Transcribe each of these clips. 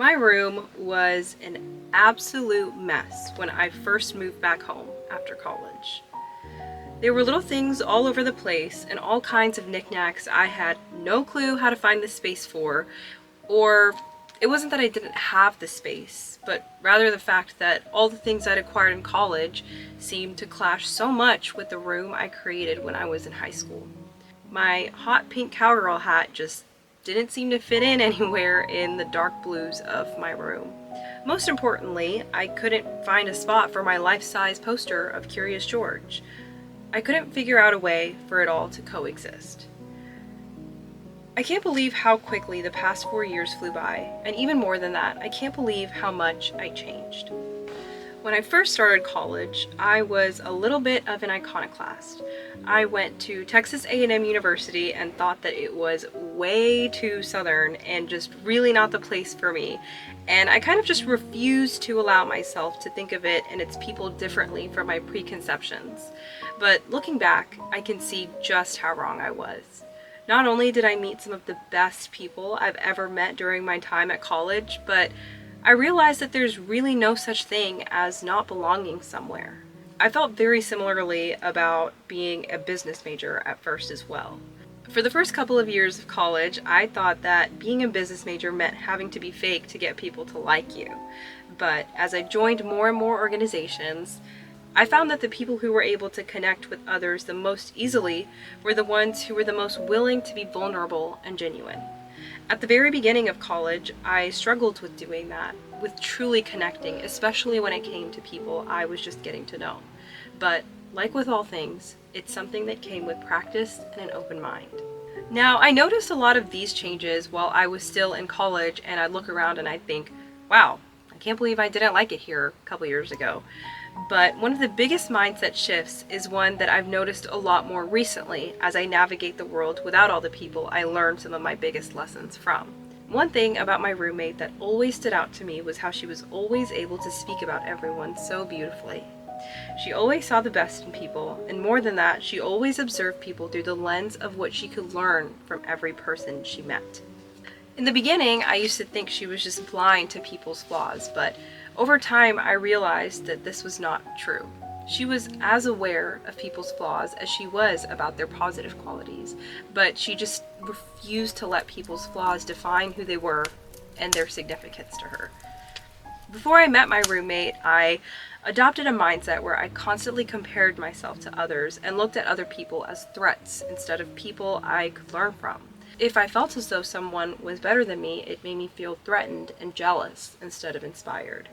My room was an absolute mess when I first moved back home after college. There were little things all over the place and all kinds of knickknacks I had no clue how to find the space for, or it wasn't that I didn't have the space, but rather the fact that all the things I'd acquired in college seemed to clash so much with the room I created when I was in high school. My hot pink cowgirl hat just didn't seem to fit in anywhere in the dark blues of my room. Most importantly, I couldn't find a spot for my life-size poster of Curious George. I couldn't figure out a way for it all to coexist. I can't believe how quickly the past 4 years flew by, and even more than that, I can't believe how much I changed. When I first started college, I was a little bit of an iconoclast. I went to Texas A&M University and thought that it was way too southern and just really not the place for me. And I kind of just refused to allow myself to think of it and its people differently from my preconceptions. But looking back, I can see just how wrong I was. Not only did I meet some of the best people I've ever met during my time at college, but I realized that there's really no such thing as not belonging somewhere. I felt very similarly about being a business major at first as well. For the first couple of years of college, I thought that being a business major meant having to be fake to get people to like you. But as I joined more and more organizations, I found that the people who were able to connect with others the most easily were the ones who were the most willing to be vulnerable and genuine. At the very beginning of college, I struggled with doing that, with truly connecting, especially when it came to people I was just getting to know. But like with all things, it's something that came with practice and an open mind. Now, I noticed a lot of these changes while I was still in college, and I'd look around and I'd think, wow, I can't believe I didn't like it here a couple years ago. But one of the biggest mindset shifts is one that I've noticed a lot more recently as I navigate the world without all the people I learned some of my biggest lessons from. One thing about my roommate that always stood out to me was how she was always able to speak about everyone so beautifully. She always saw the best in people, and more than that, she always observed people through the lens of what she could learn from every person she met. In the beginning, I used to think she was just blind to people's flaws, but over time, I realized that this was not true. She was as aware of people's flaws as she was about their positive qualities, but she just refused to let people's flaws define who they were and their significance to her. Before I met my roommate, I adopted a mindset where I constantly compared myself to others and looked at other people as threats instead of people I could learn from. If I felt as though someone was better than me, it made me feel threatened and jealous instead of inspired.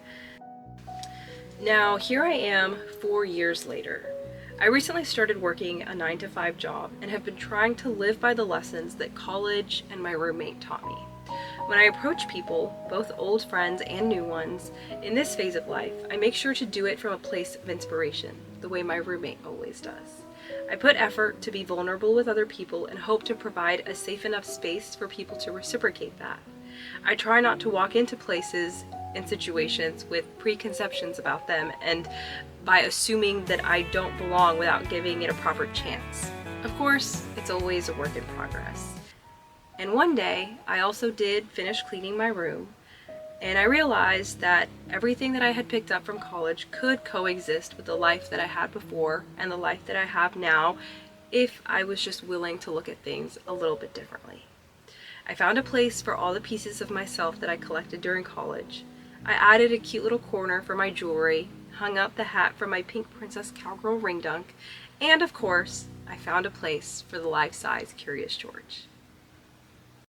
Now, here I am 4 years later. I recently started working a 9-to-5 job and have been trying to live by the lessons that college and my roommate taught me. When I approach people, both old friends and new ones, in this phase of life, I make sure to do it from a place of inspiration, the way my roommate always does. I put effort to be vulnerable with other people and hope to provide a safe enough space for people to reciprocate that. I try not to walk into places and situations with preconceptions about them and by assuming that I don't belong without giving it a proper chance. Of course, it's always a work in progress. And one day, I also did finish cleaning my room, and I realized that everything that I had picked up from college could coexist with the life that I had before and the life that I have now if I was just willing to look at things a little bit differently. I found a place for all the pieces of myself that I collected during college. I added a cute little corner for my jewelry, hung up the hat for my pink princess cowgirl ring dunk, and of course, I found a place for the life-size Curious George.